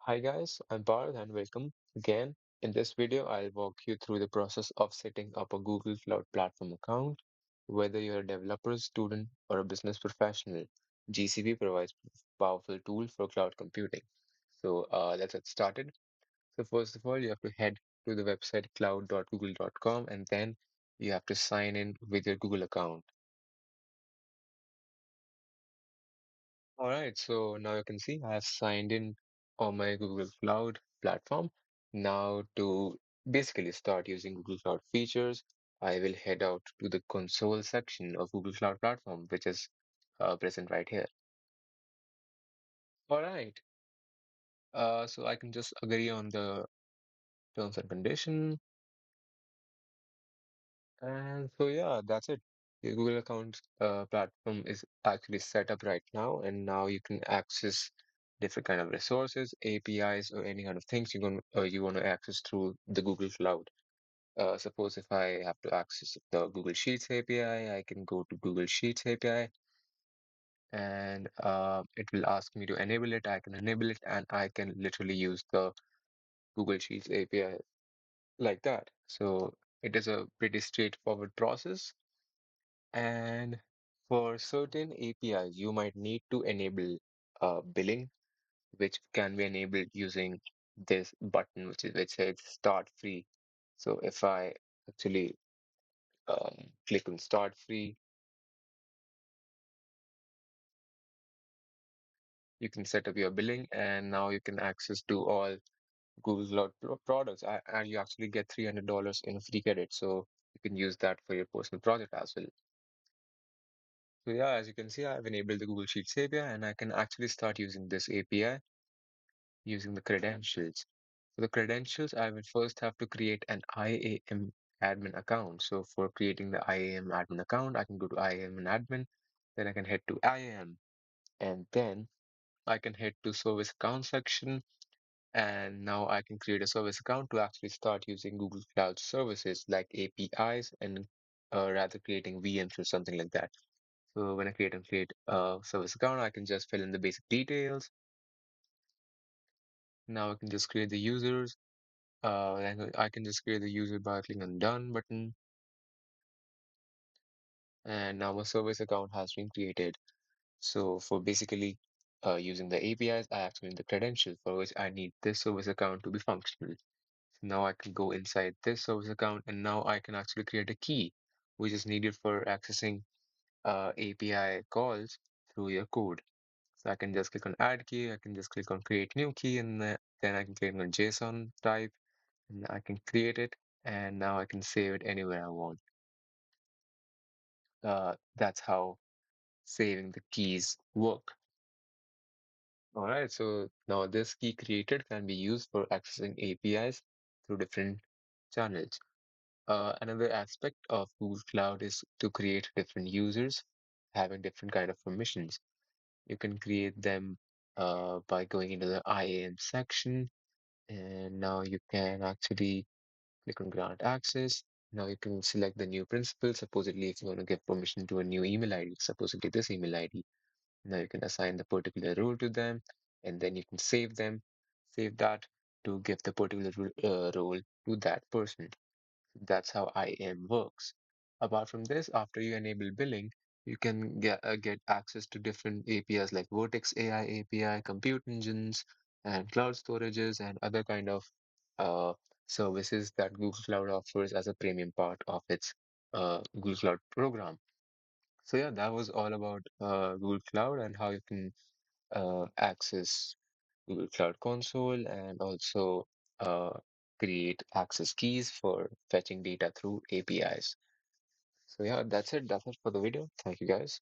Hi guys, I'm Parth and welcome again. In this video, I'll walk you through the process of setting up a Google Cloud Platform account. Whether you're a developer, student, or a business professional, GCP provides a powerful tool for cloud computing. Let's get started. So first of all, you have to head to the website cloud.google.com and then you have to sign in with your Google account. All right, so now you can see I have signed in on my Google Cloud platform. Now to basically start using Google Cloud features, I will head out to the console section of Google Cloud platform, which is present right here. All right, so I can just agree on the terms and condition. And so yeah, that's it. The Google account platform is actually set up right now, and now you can access different kind of resources, APIs, or any kind of things you want to access through the Google Cloud. Suppose if I have to access the Google Sheets API, I can go to Google Sheets API, and it will ask me to enable it. I can enable it, and I can literally use the Google Sheets API like that. So it is a pretty straightforward process. And for certain APIs, you might need to enable billing, which can be enabled using this button, which says Start Free. So if I actually click on Start Free, you can set up your billing, and now you can access to all Google Cloud products. And you actually get $300 in free credit, so you can use that for your personal project as well. So yeah, as you can see, I've enabled the Google Sheets API, and I can actually start using this API using the credentials. For the credentials, I will first have to create an IAM admin account. So for creating the IAM admin account, I can go to IAM and admin, then I can head to IAM, and then I can head to service account section, and now I can create a service account to actually start using Google Cloud services like APIs and rather creating VMs or something like that. So when I create a service account, I can just fill in the basic details. Now I can just create the users. And I can just create the user by clicking on Done button, and now my service account has been created. So for basically using the APIs, I actually need the credentials for which I need this service account to be functional. So now I can go inside this service account, and now I can actually create a key, which is needed for accessing API calls through your code. So I can just click on Add Key, I can just click on Create New Key, and then I can click on JSON type, and I can create it, and now I can save it anywhere I want. That's how saving the keys work. All right, so now this key created can be used for accessing APIs through different channels. Another aspect of Google Cloud is to create different users having different kind of permissions. You can create them by going into the IAM section, and now you can actually click on grant access. Now you can select the new principal. Supposedly, if you want to give permission to a new email ID, supposedly this email ID. Now you can assign the particular role to them, and then you can save that to give the particular role to that person. That's how IAM works. Apart from this, after you enable billing, you can get access to different APIs like Vertex AI API, compute engines, and cloud storages, and other kind of uh, services that Google Cloud offers as a premium part of its Google Cloud program. So yeah, that was all about Google Cloud and how you can access Google Cloud Console and also uh, create access keys for fetching data through APIs. So yeah, that's it. That's it for the video. Thank you guys.